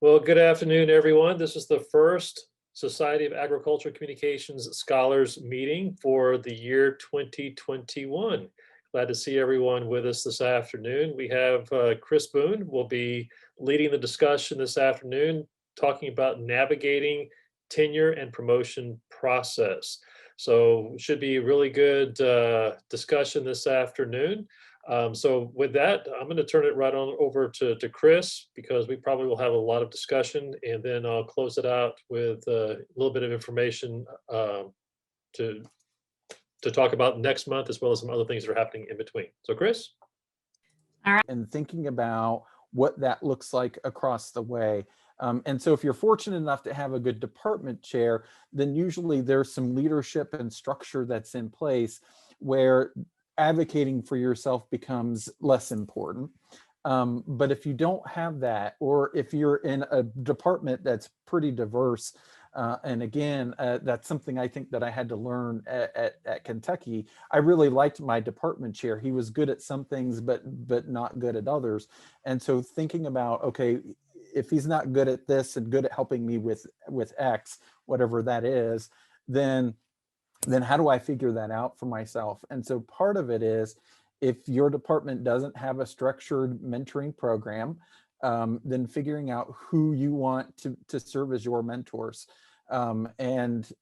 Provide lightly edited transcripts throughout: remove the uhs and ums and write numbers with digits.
Well, good afternoon, everyone. This is the first Society of Agriculture Communications Scholars meeting for the year 2021. Glad to see everyone with us this afternoon. We have Kris Boone will be leading the discussion this afternoon, talking about navigating tenure and promotion process. So should be a really good discussion this afternoon. So with that, I'm going to turn it right on over to Kris, because we probably will have a lot of discussion, and then I'll close it out with a little bit of information to talk about next month, as well as some other things that are happening in between. So Kris? And thinking about what that looks like across the way. And so if you're fortunate enough to have a good department chair, then usually there's some leadership and structure that's in place where advocating for yourself becomes less important. But if you don't have that, or if you're in a department that's pretty diverse, and again, that's something I think that I had to learn at Kentucky. I really liked my department chair. He was good at some things, but not good at others. And so thinking about, okay, if he's not good at this and good at helping me with X, whatever that is, then how do I figure that out for myself? And so part of it is, if your department doesn't have a structured mentoring program, then figuring out who you want to serve as your mentors, and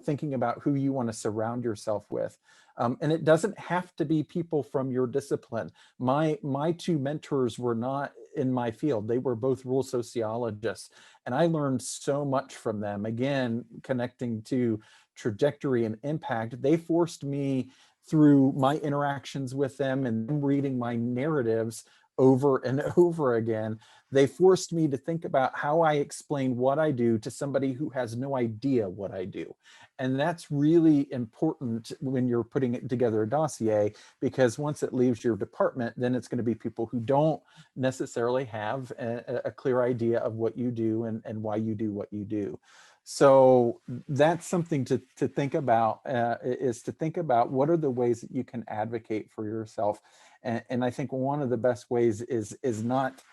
thinking about who you want to surround yourself with. And it doesn't have to be people from your discipline. My two mentors were not in my field. They were both rural sociologists, and I learned so much from them. Again, connecting to trajectory and impact, they forced me through my interactions with them and reading my narratives over and over again. They forced me to think about how I explain what I do to somebody who has no idea what I do. And that's really important when you're putting together a dossier, because once it leaves your department, then it's going to be people who don't necessarily have a clear idea of what you do and why you do what you do. So that's something to think about, is to think about what are the ways that you can advocate for yourself. And I think one of the best ways is not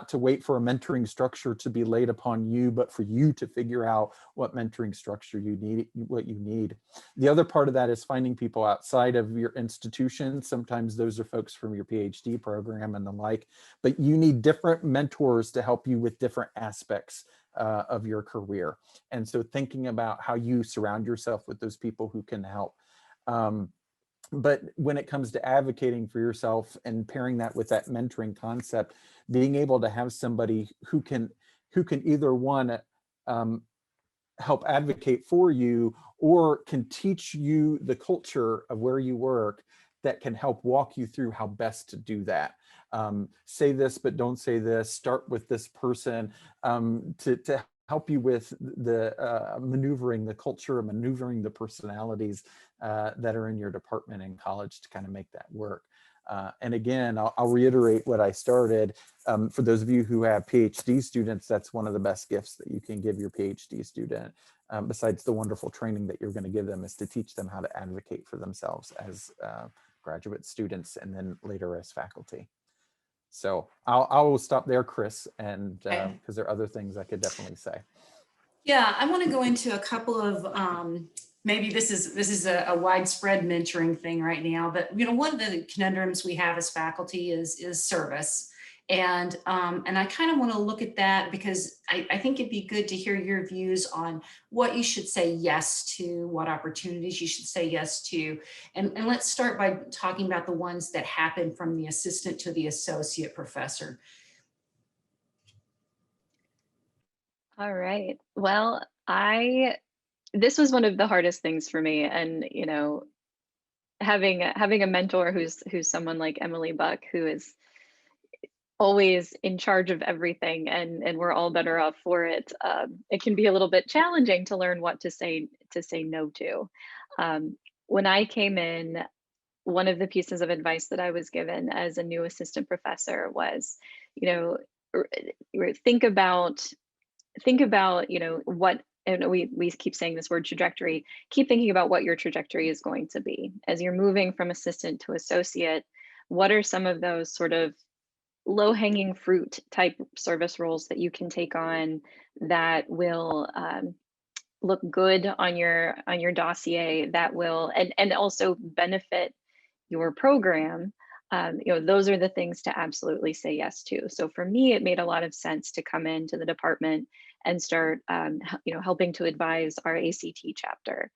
to wait for a mentoring structure to be laid upon you, but for you to figure out what mentoring structure you need, what you need. The other part of that is finding people outside of your institution. Sometimes those are folks from your PhD program and the like, but you need different mentors to help you with different aspects of your career. And so thinking about how you surround yourself with those people who can help. But when it comes to advocating for yourself and pairing that with that mentoring concept, being able to have somebody who can either one, help advocate for you, or can teach you the culture of where you work, that can help walk you through how best to do that. Say this, but don't say this. Start with this person, to help you with the maneuvering the culture, maneuvering the personalities that are in your department in college to kind of make that work. And again, I'll reiterate what I started. For those of you who have PhD students, that's one of the best gifts that you can give your PhD student, besides the wonderful training that you're going to give them, is to teach them how to advocate for themselves as graduate students and then later as faculty. So I will stop there, Kris, and because there are other things I could definitely say. Yeah, I want to go into a couple of maybe this is a widespread mentoring thing right now, but one of the conundrums we have as faculty is service. And I kind of want to look at that, because I think it'd be good to hear your views on what you should say yes to, what opportunities you should say yes to. And let's start by talking about the ones that happen from the assistant to the associate professor. All right. Well, this was one of the hardest things for me. And, having a mentor who's someone like Emily Buck, who is always in charge of everything, and we're all better off for it. It can be a little bit challenging to learn what to say no to. When I came in, one of the pieces of advice that I was given as a new assistant professor was, think about what, and we keep saying this word trajectory, keep thinking about what your trajectory is going to be as you're moving from assistant to associate. What are some of those sort of low hanging fruit type service roles that you can take on that will look good on your dossier, that will and also benefit your program. Those are the things to absolutely say yes to. So for me, it made a lot of sense to come into the department and start helping to advise our ACT chapter.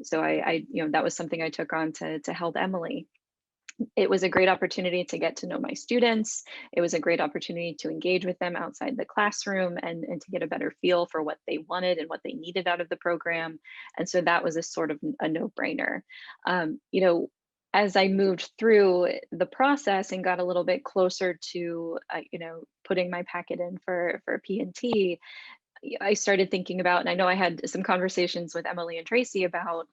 So that was something I took on to help Emily. It was a great opportunity to get to know my students. It was a great opportunity to engage with them outside the classroom and to get a better feel for what they wanted and what they needed out of the program. And so that was a sort of a no-brainer. As I moved through the process and got a little bit closer to, putting my packet in for P&T, I started thinking about, and I know I had some conversations with Emily and Tracy about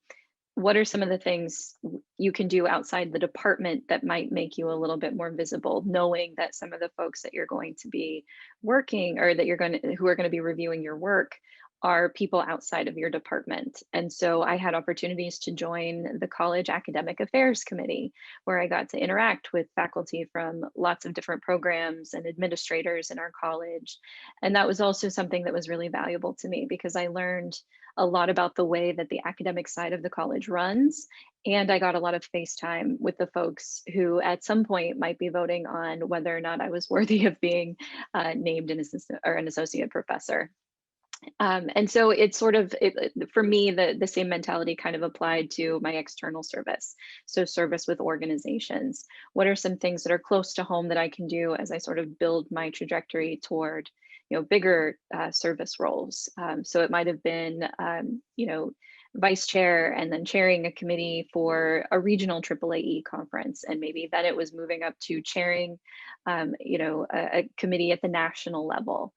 what are some of the things you can do outside the department that might make you a little bit more visible, knowing that some of the folks that you're going to be working or that who are going to be reviewing your work are people outside of your department. And so I had opportunities to join the College Academic Affairs Committee, where I got to interact with faculty from lots of different programs and administrators in our college. And that was also something that was really valuable to me because I learned a lot about the way that the academic side of the college runs. And I got a lot of face time with the folks who at some point might be voting on whether or not I was worthy of being named an assistant or an associate professor. And so it's sort of, for me, the same mentality kind of applied to my external service. So service with organizations. What are some things that are close to home that I can do as I sort of build my trajectory toward, bigger service roles? So it might have been, vice chair and then chairing a committee for a regional AAAE conference. And maybe then it was moving up to chairing, a committee at the national level.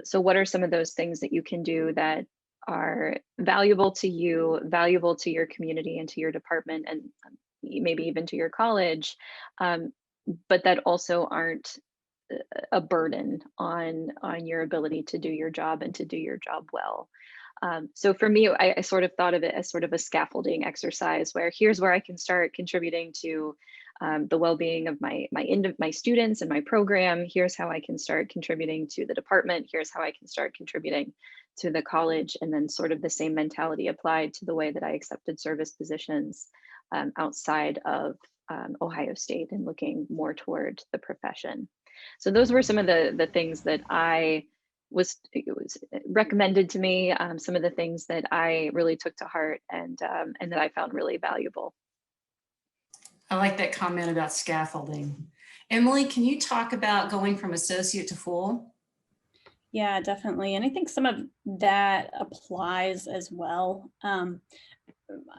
So what are some of those things that you can do that are valuable to you, valuable to your community and to your department and maybe even to your college, but that also aren't a burden on your ability to do your job and to do your job well. So for me, I sort of thought of it as sort of a scaffolding exercise where here's where I can start contributing to the well-being of my students and my program. Here's how I can start contributing to the department. Here's how I can start contributing to the college. And then sort of the same mentality applied to the way that I accepted service positions outside of Ohio State and looking more toward the profession. So those were some of the things that it was recommended to me, some of the things that I really took to heart and that I found really valuable. I like that comment about scaffolding. Emily, can you talk about going from associate to full? Yeah, definitely. And I think some of that applies as well.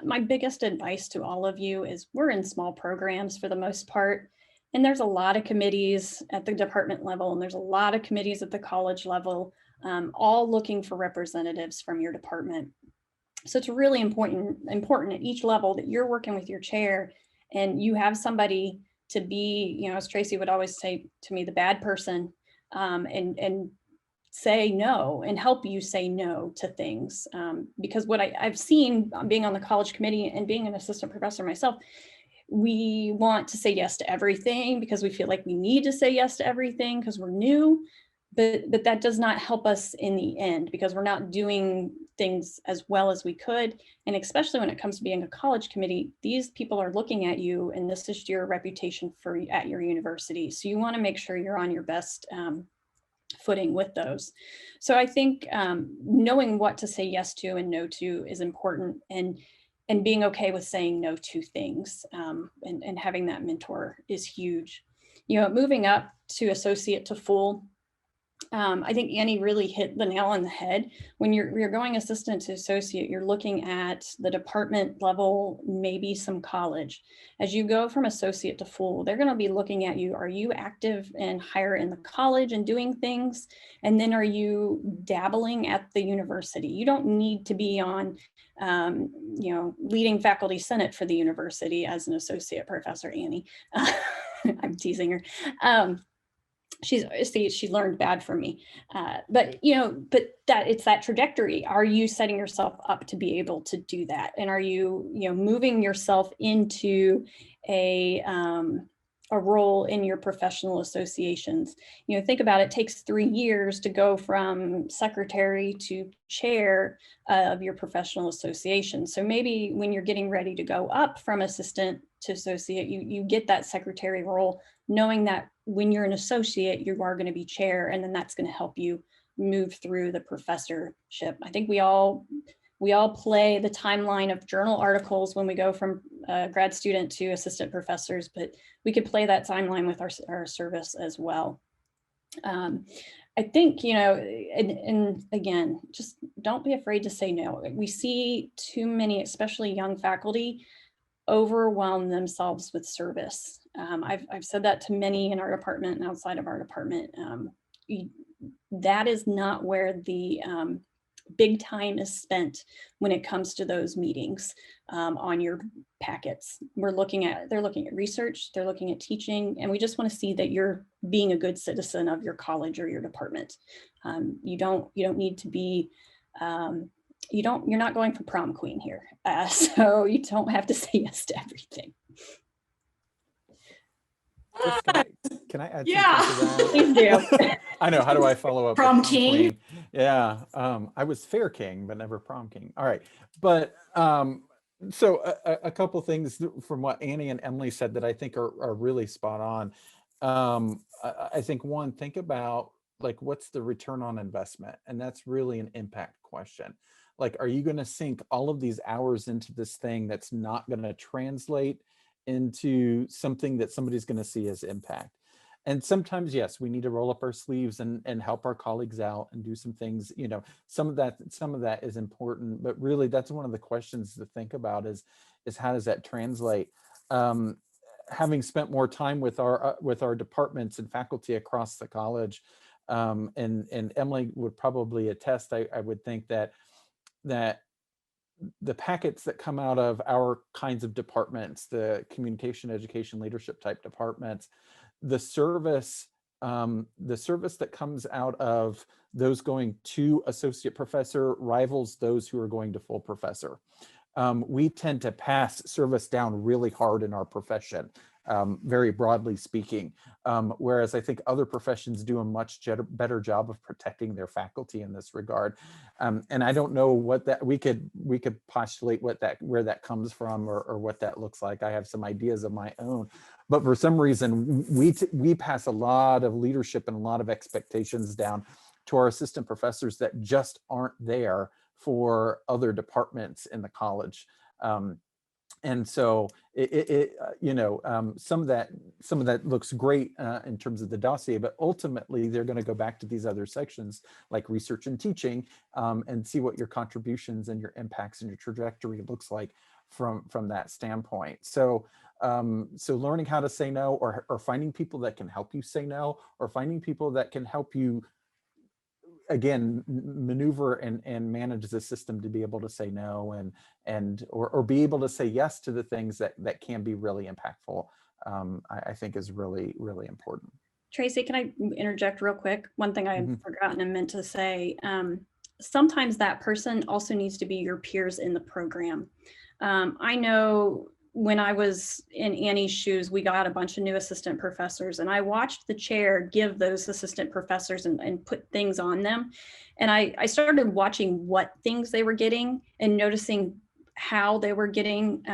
My biggest advice to all of you is we're in small programs for the most part. And there's a lot of committees at the department level, and there's a lot of committees at the college level, all looking for representatives from your department. So it's really important at each level that you're working with your chair and you have somebody to be, as Tracy would always say to me, the bad person, and say no and help you say no to things. Because what I've seen being on the college committee and being an assistant professor myself, we want to say yes to everything because we feel like we need to say yes to everything because we're new, but that does not help us in the end because we're not doing things as well as we could. And especially when it comes to being a college committee, these people are looking at you and this is your reputation at your university. So you want to make sure you're on your best footing with those. So I think knowing what to say yes to and no to is important, and being okay with saying no to things, and having that mentor is huge. Moving up to associate to full, I think Annie really hit the nail on the head. When you're going assistant to associate, you're looking at the department level, maybe some college. As you go from associate to full, they're going to be looking at you. Are you active and higher in the college and doing things? And then are you dabbling at the university? You don't need to be on, leading faculty senate for the university as an associate professor, Annie. I'm teasing her. She learned bad from me, but that it's that trajectory. Are you setting yourself up to be able to do that? And are you, moving yourself into a a role in your professional associations. You know, think about it, takes 3 years to go from secretary to chair of your professional association. So maybe when you're getting ready to go up from assistant to associate, you get that secretary role, knowing that when you're an associate, you are going to be chair, and then that's going to help you move through the professorship. I think we all play the timeline of journal articles when we go from grad student to assistant professors, but we could play that timeline with our service as well. I think, you know, and again, just don't be afraid to say no. We see too many, especially young faculty, overwhelm themselves with service. I've said that to many in our department and outside of our department. That is not where the big time is spent when it comes to those meetings on your packets. They're looking at research, they're looking at teaching, and we just want to see that you're being a good citizen of your college or your department. You don't need to be, you're not going for prom queen here. So you don't have to say yes to everything. Kris, can I add Yeah. something to that? Please do. I know. How do I follow up? with Prom king? queen? Yeah. I was fair king, but never prom king. All right. But so a couple things from what Annie and Emily said that I think are really spot on. I think one, think about like, what's the return on investment? And that's really an impact question. Like, are you going to sink all of these hours into this thing that's not going to translate into something that somebody's going to see as impact? And sometimes, yes, we need to roll up our sleeves and help our colleagues out and do some things. You know, some of that is important, but really that's one of the questions to think about is how does that translate? Having spent more time with our departments and faculty across the college, and Emily would probably attest, I would think that the packets that come out of our kinds of departments, the communication, education, leadership type departments, the service that comes out of those going to associate professor rivals those who are going to full professor. We tend to pass service down really hard in our profession, very broadly speaking, whereas I think other professions do a much better job of protecting their faculty in this regard. And I don't know what that, we could postulate where that comes from or what that looks like. I have some ideas of my own, but for some reason we pass a lot of leadership and a lot of expectations down to our assistant professors that just aren't there for other departments in the college. And so some of that looks great in terms of the dossier, but ultimately they're going to go back to these other sections like research and teaching, and see what your contributions and your impacts and your trajectory looks like from that standpoint. So learning how to say no, or finding people that can help you say no, or finding people that can help you again maneuver and manage the system to be able to say no or be able to say yes to the things that can be really impactful, I think is really, really important. Tracy, can I interject real quick? One thing I've forgotten and meant to say, sometimes that person also needs to be your peers in the program. I know when I was in Annie's shoes, we got a bunch of new assistant professors, and I watched the chair give those assistant professors and put things on them. And I started watching what things they were getting and noticing how they were getting,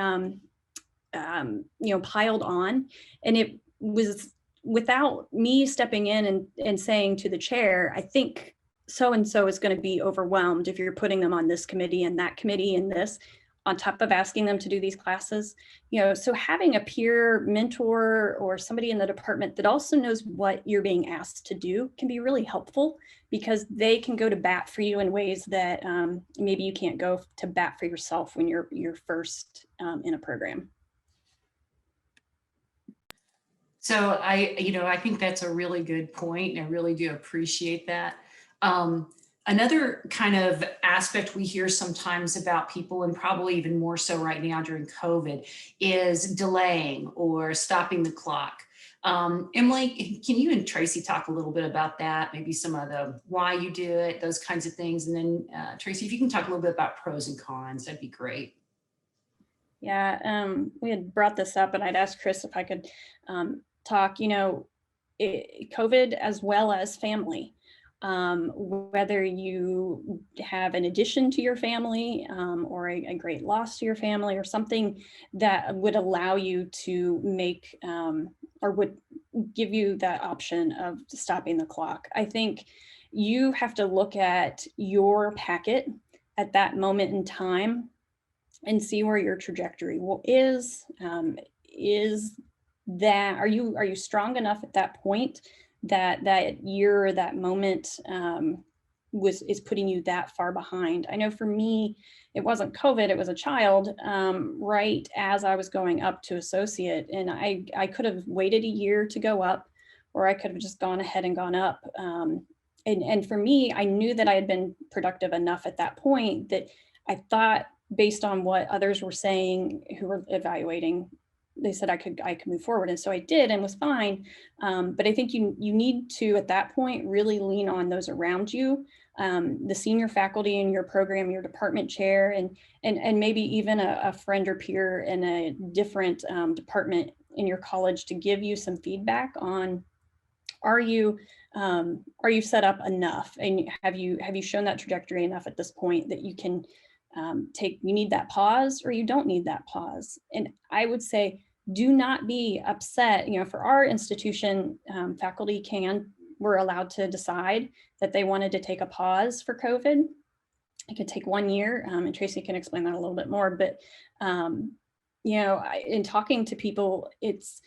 piled on. And it was without me stepping in and saying to the chair, I think so-and-so is going to be overwhelmed if you're putting them on this committee and that committee and this, on top of asking them to do these classes. So having a peer mentor or somebody in the department that also knows what you're being asked to do can be really helpful, because they can go to bat for you in ways that maybe you can't go to bat for yourself when you're first in a program. So I think that's a really good point, and I really do appreciate that. Another kind of aspect we hear sometimes about people, and probably even more so right now during COVID, is delaying or stopping the clock. Emily, can you and Tracy talk a little bit about that? Maybe some of the why you do it, those kinds of things. And then Tracy, if you can talk a little bit about pros and cons, that'd be great. Yeah, we had brought this up, and I'd asked Kris if I could talk, COVID as well as family. Whether you have an addition to your family or a great loss to your family or something that would allow you to make or would give you that option of stopping the clock. I think you have to look at your packet at that moment in time and see where your trajectory is. Is that, are you strong enough at that point that year or that moment is putting you that far behind? I know for me, it wasn't COVID, it was a child right as I was going up to associate, and I could have waited a year to go up, or I could have just gone ahead and gone up. And for me, I knew that I had been productive enough at that point that I thought, based on what others were saying who were evaluating, they said I could move forward. And so I did and was fine. But I think you need to, at that point, really lean on those around you, the senior faculty in your program, your department chair, and maybe even a friend or peer in a different department in your college to give you some feedback on, are you set up enough? And have you shown that trajectory enough at this point that you can you need that pause, or you don't need that pause? And I would say, do not be upset. For our institution, faculty were allowed to decide that they wanted to take a pause for COVID. It could take 1 year, and Tracy can explain that a little bit more. But in talking to people, it's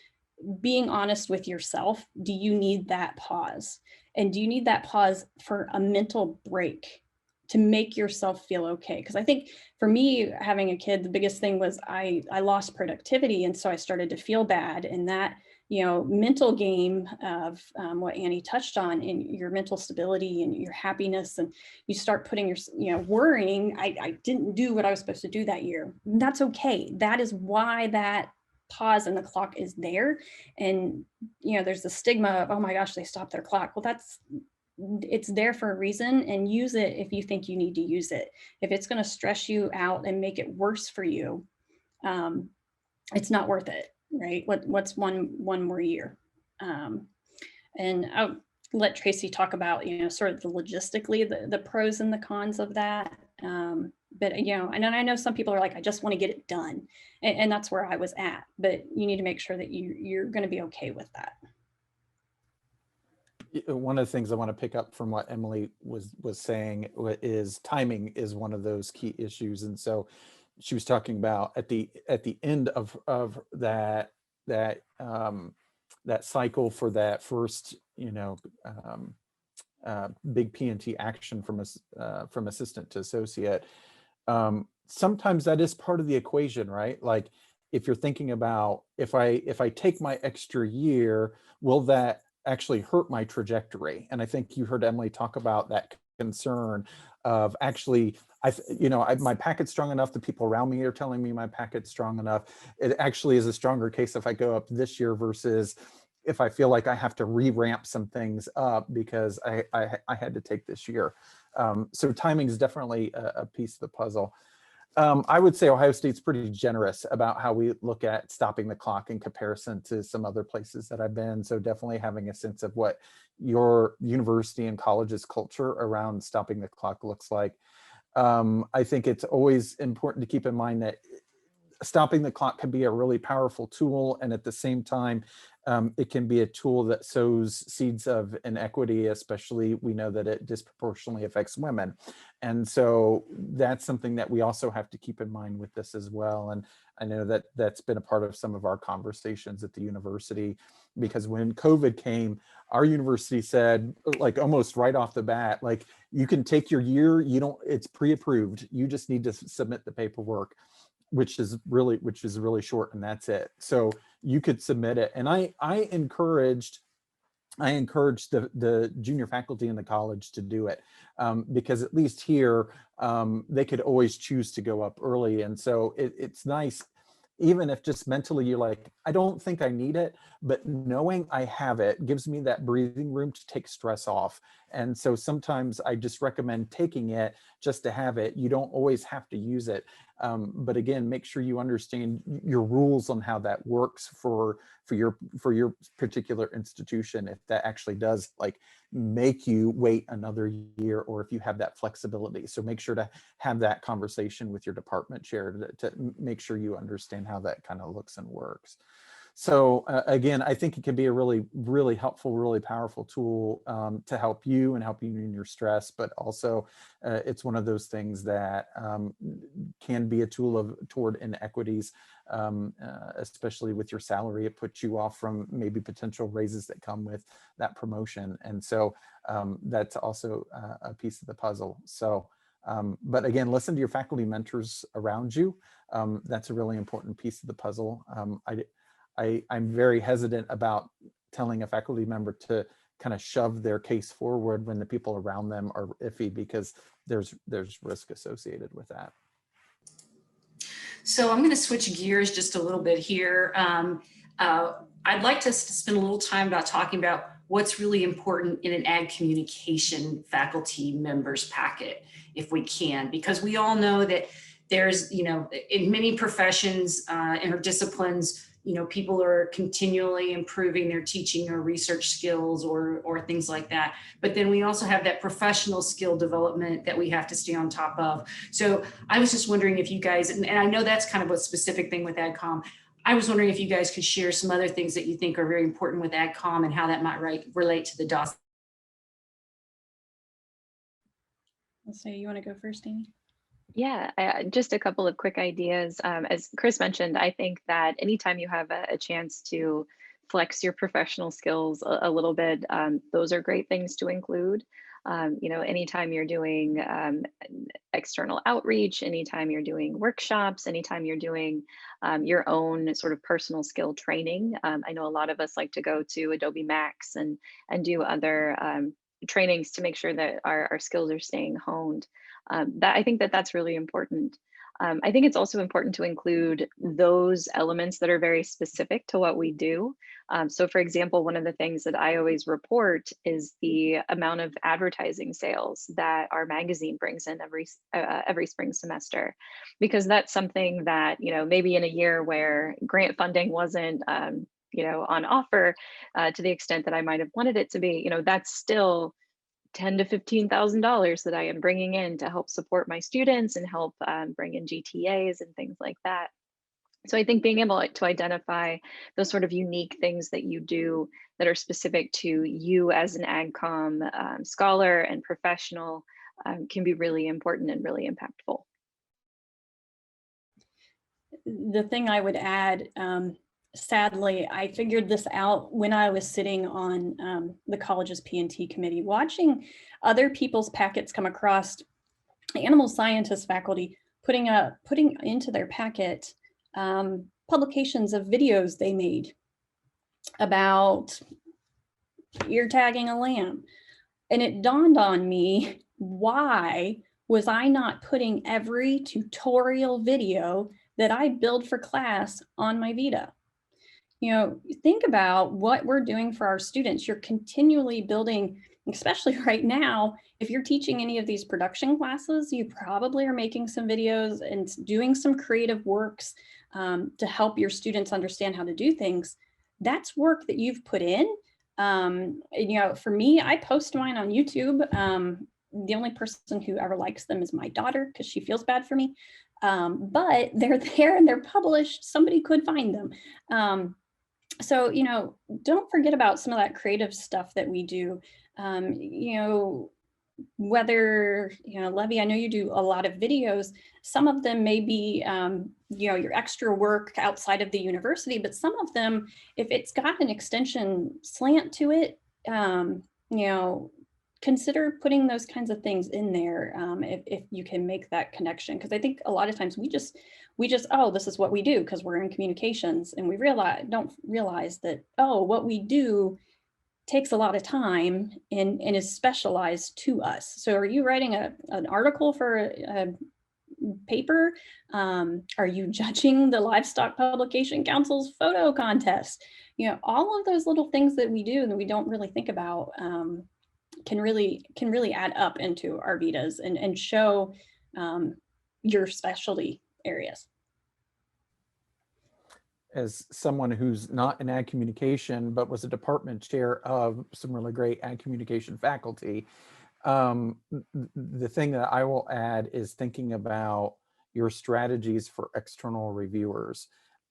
being honest with yourself. Do you need that pause? And do you need that pause for a mental break to make yourself feel okay? Because I think for me, having a kid, the biggest thing was I lost productivity. And so I started to feel bad. And that, mental game of what Annie touched on, in your mental stability and your happiness, and you start putting worrying, I didn't do what I was supposed to do that year. And that's okay. That is why that pause in the clock is there. And there's the stigma of, oh my gosh, they stopped their clock. Well, it's there for a reason, and use it if you think you need to use it. If it's going to stress you out and make it worse for you, it's not worth it, right? What's one more year? And I'll let Tracy talk about sort of the logistically the pros and the cons of that. But and I know some people are like, I just want to get it done, and that's where I was at. But you need to make sure that you're going to be okay with that. One of the things I want to pick up from what Emily was saying is timing is one of those key issues. And so she was talking about at the end of that cycle for that first big P&T action from assistant to associate. Sometimes that is part of the equation, right? Like, if you're thinking about, if I take my extra year, will that actually hurt my trajectory? And I think you heard Emily talk about that concern of, actually, my packet's strong enough, the people around me are telling me my packet's strong enough. It actually is a stronger case if I go up this year versus if I feel like I have to re-ramp some things up because I had to take this year. So timing is definitely a piece of the puzzle. I would say Ohio State's pretty generous about how we look at stopping the clock in comparison to some other places that I've been. So definitely having a sense of what your university and college's culture around stopping the clock looks like. I think it's always important to keep in mind that stopping the clock can be a really powerful tool, and at the same time, it can be a tool that sows seeds of inequity, especially we know that it disproportionately affects women. And so that's something that we also have to keep in mind with this as well. And I know that that's been a part of some of our conversations at the university, because when COVID came, our university said, like, almost right off the bat, like, you can take your year, it's pre-approved, you just need to submit the paperwork, which is really short, and that's it. So you could submit it. And I encouraged the junior faculty in the college to do it, because at least here, they could always choose to go up early. And so it's nice, even if just mentally you're like, I don't think I need it, but knowing I have it gives me that breathing room to take stress off. And so sometimes I just recommend taking it just to have it. You don't always have to use it. But again, make sure you understand your rules on how that works for your particular institution, if that actually does like make you wait another year, or if you have that flexibility. So make sure to have that conversation with your department chair to make sure you understand how that kind of looks and works. So again, I think it can be a really, really helpful, really powerful tool to help you and help you in your stress, but also it's one of those things that can be a tool toward inequities, especially with your salary. It puts you off from maybe potential raises that come with that promotion. And so that's also a piece of the puzzle. So, but again, listen to your faculty mentors around you. That's a really important piece of the puzzle. I'm very hesitant about telling a faculty member to kind of shove their case forward when the people around them are iffy, because there's risk associated with that. So I'm going to switch gears just a little bit here. I'd like to spend a little time about talking about what's really important in an ag communication faculty members packet, if we can, because we all know that there's, in many professions, in our disciplines, people are continually improving their teaching or research skills or things like that. But then we also have that professional skill development that we have to stay on top of. So I was just wondering if you guys, and I know that's kind of a specific thing with AgCom, I was wondering if you guys could share some other things that you think are very important with AgCom and how that might relate to the DOS. So you want to go first, Amy? Yeah, just a couple of quick ideas. As Kris mentioned, I think that anytime you have a chance to flex your professional skills a little bit, those are great things to include. Anytime you're doing external outreach, anytime you're doing workshops, anytime you're doing your own sort of personal skill training. I know a lot of us like to go to Adobe Max and do other trainings to make sure that our skills are staying honed. I think that's really important. I think it's also important to include those elements that are very specific to what we do. So for example, one of the things that I always report is the amount of advertising sales that our magazine brings in every spring semester, because that's something that, maybe in a year where grant funding wasn't, on offer to the extent that I might have wanted it to be, that's still $10,000 to $15,000 that I am bringing in to help support my students and help bring in GTAs and things like that. So I think being able to identify those sort of unique things that you do that are specific to you as an AgCom scholar and professional can be really important and really impactful. The thing I would add, sadly, I figured this out when I was sitting on the college's P&T committee, watching other people's packets come across, animal scientist faculty putting into their packet publications of videos they made about ear tagging a lamb. And it dawned on me, why was I not putting every tutorial video that I build for class on my Vita? Think about what we're doing for our students. You're continually building, especially right now, if you're teaching any of these production classes, you probably are making some videos and doing some creative works to help your students understand how to do things. That's work that you've put in. For me, I post mine on YouTube. The only person who ever likes them is my daughter, because she feels bad for me. But they're there and they're published. Somebody could find them. So, don't forget about some of that creative stuff that we do. Whether, Levy, I know you do a lot of videos. Some of them may be, your extra work outside of the university, but some of them, if it's got an extension slant to it, consider putting those kinds of things in there if you can make that connection. Because I think a lot of times we just, oh, this is what we do because we're in communications, and we don't realize that, oh, what we do takes a lot of time and is specialized to us. So are you writing an article for a paper? Are you judging the Livestock Publication Council's photo contest? All of those little things that we do and we don't really think about can really add up into our Vitas and show your specialty areas. As someone who's not in ag communication, but was a department chair of some really great ag communication faculty, the thing that I will add is thinking about your strategies for external reviewers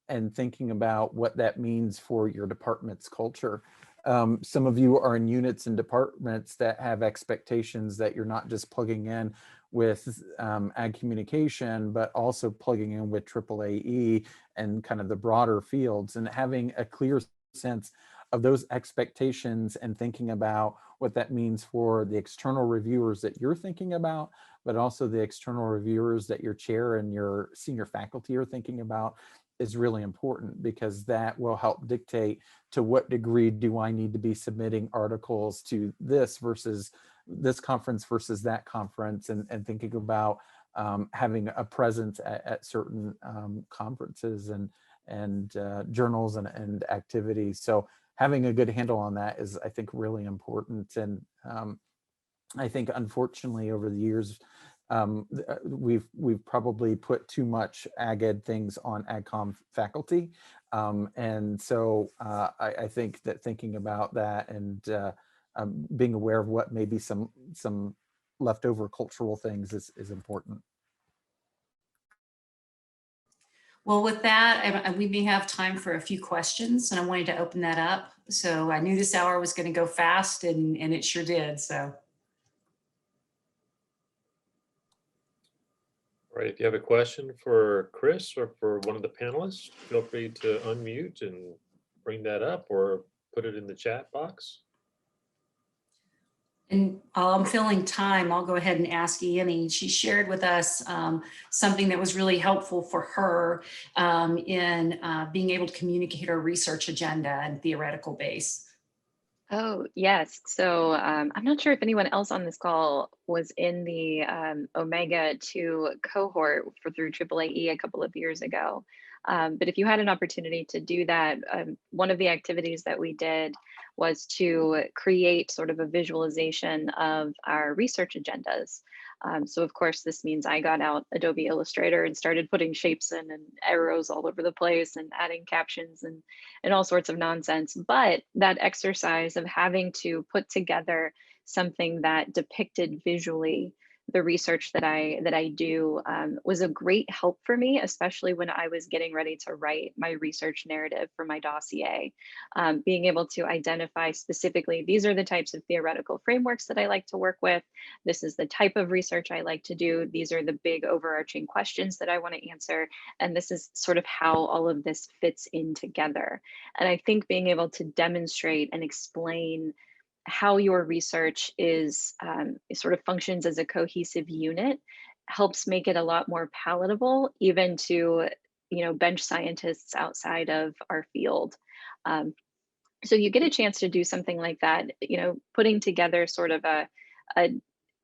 and thinking about what that means for your department's culture. Some of you are in units and departments that have expectations that you're not just plugging in with ag communication, but also plugging in with AAAE and kind of the broader fields, and having a clear sense of those expectations and thinking about what that means for the external reviewers that you're thinking about, but also the external reviewers that your chair and your senior faculty are thinking about is really important, because that will help dictate to what degree do I need to be submitting articles to this versus this conference versus that conference, and thinking about having a presence at certain conferences and journals and activities. So having a good handle on that is, I think, really important. And I think, unfortunately, over the years, we've probably put too much ag ed things on AgCom faculty. And so I think that thinking about that and being aware of what maybe some leftover cultural things is important. Well, with that, we may have time for a few questions, and I wanted to open that up. So I knew this hour was going to go fast, and it sure did. So. All right, if you have a question for Kris or for one of the panelists, feel free to unmute and bring that up or put it in the chat box. And while I'm filling time, I'll go ahead and ask Annie. She shared with us something that was really helpful for her in being able to communicate her research agenda and theoretical base. Oh, yes. So I'm not sure if anyone else on this call was in the Omega 2 cohort through AAAE a couple of years ago. But if you had an opportunity to do that, one of the activities that we did was to create sort of a visualization of our research agendas. So of course, this means I got out Adobe Illustrator and started putting shapes in and arrows all over the place and adding captions and all sorts of nonsense. But that exercise of having to put together something that depicted visually the research that I do was a great help for me, especially when I was getting ready to write my research narrative for my dossier. Being able to identify specifically, these are the types of theoretical frameworks that I like to work with. This is the type of research I like to do. These are the big overarching questions that I want to answer. And this is sort of how all of this fits in together. And I think being able to demonstrate and explain how your research is sort of functions as a cohesive unit helps make it a lot more palatable, even to bench scientists outside of our field. So you get a chance to do something like that, putting together sort of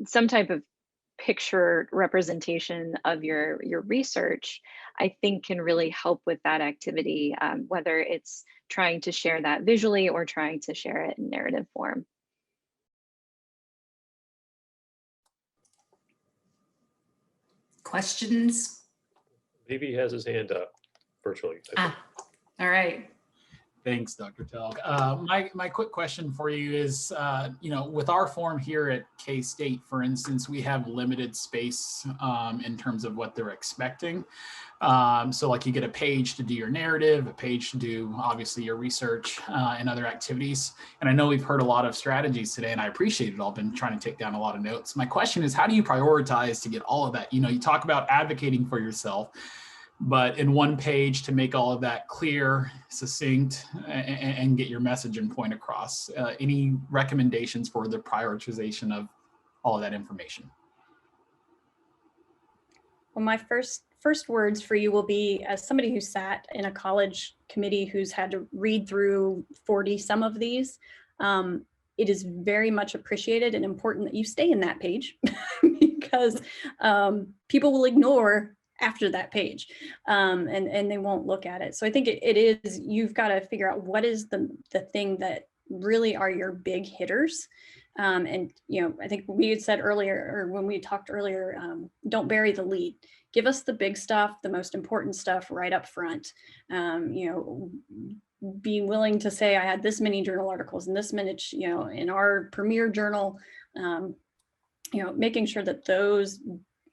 some type of picture representation of your research, I think can really help with that activity, whether it's trying to share that visually or trying to share it in narrative form. Questions? Maybe he has his hand up virtually. All right. Thanks, Dr. Telg. My quick question for you is, with our form here at K-State, for instance, we have limited space in terms of what they're expecting. So like you get a page to do your narrative, a page to do obviously your research and other activities. And I know we've heard a lot of strategies today and I appreciate it all. I've been trying to take down a lot of notes. My question is, how do you prioritize to get all of that? You talk about advocating for yourself, but in one page to make all of that clear, succinct, and get your message and point across. Any recommendations for the prioritization of all of that information? Well, my first words for you will be, as somebody who sat in a college committee who's had to read through 40 some of these, it is very much appreciated and important that you stay in that page because people will ignore after that page and they won't look at it. So I think it is, you've got to figure out what is the thing that really are your big hitters And, I think we had said earlier, or when we talked earlier, don't bury the lead. Give us the big stuff, the most important stuff right up front. Be willing to say, I had this many journal articles and this many, in our premier journal, making sure that those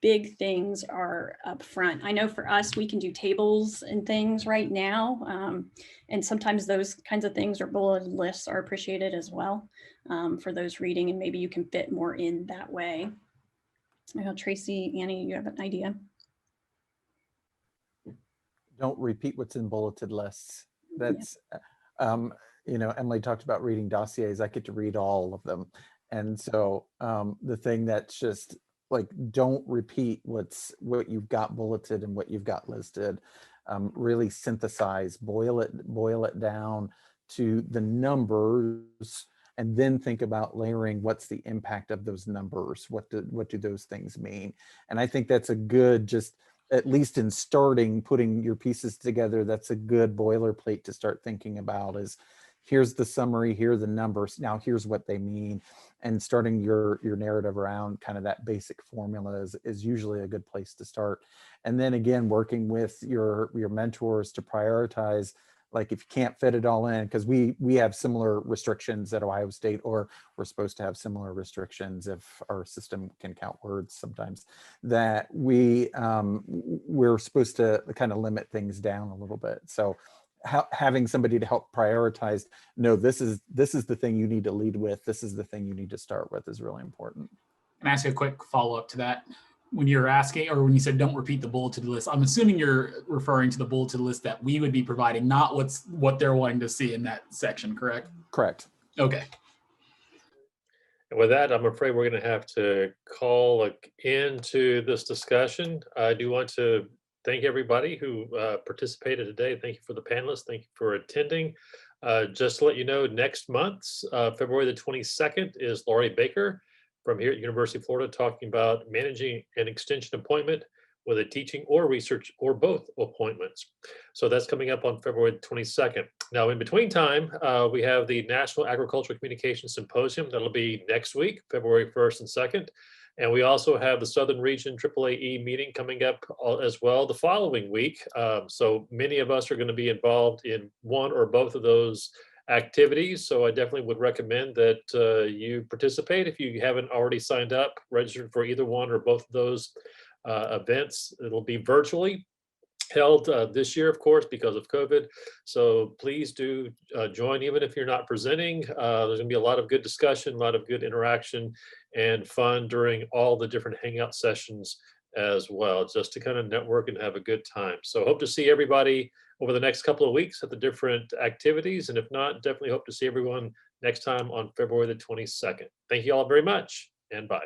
big things are up front. I know for us, we can do tables and things right now. And sometimes those kinds of things or bulleted lists are appreciated as well for those reading, and maybe you can fit more in that way. Tracy, Annie, you have an idea? Don't repeat what's in bulleted lists. That's, Emily talked about reading dossiers. I get to read all of them. And so the thing that's just like, don't repeat what you've got bulleted and what you've got listed. Really synthesize, boil it down to the numbers, and then think about layering what's the impact of those numbers. What do those things mean? And I think that's a good, just at least in starting, putting your pieces together, that's a good boilerplate to start thinking about is, here's the summary, here are the numbers, now here's what they mean. And starting your narrative around kind of that basic formula is usually a good place to start. And then again, working with your mentors to prioritize, like if you can't fit it all in, because we have similar restrictions at Ohio State, or we're supposed to have similar restrictions if our system can count words sometimes, that we're supposed to kind of limit things down a little bit. So having somebody to help prioritize, no, this is the thing you need to lead with, this is the thing you need to start with, is really important. Can I ask a quick follow-up to that? When you're asking, or when you said don't repeat the bulleted list, I'm assuming you're referring to the bulleted list that we would be providing, not what they're wanting to see in that section, correct? Correct. Okay. And with that, I'm afraid we're going to have to call into this discussion. I do want to thank everybody who participated today. Thank you for the panelists. Thank you for attending. Just to let you know, next month, February the 22nd, is Laurie Baker from here at University of Florida talking about managing an extension appointment with a teaching or research or both appointments. So that's coming up on February 22nd. Now, in between time, we have the National Agricultural Communications Symposium. That'll be next week, February 1st and 2nd. And we also have the Southern Region AAAE meeting coming up as well the following week. So many of us are going to be involved in one or both of those activities. So I definitely would recommend that you participate if you haven't already signed up, registered for either one or both of those events. It'll be virtually held this year, of course, because of COVID. So please do join, even if you're not presenting. There's gonna be a lot of good discussion, a lot of good interaction and fun during all the different hangout sessions as well, just to kind of network and have a good time. So hope to see everybody over the next couple of weeks at the different activities. And if not, definitely hope to see everyone next time on February the 22nd. Thank you all very much, and bye.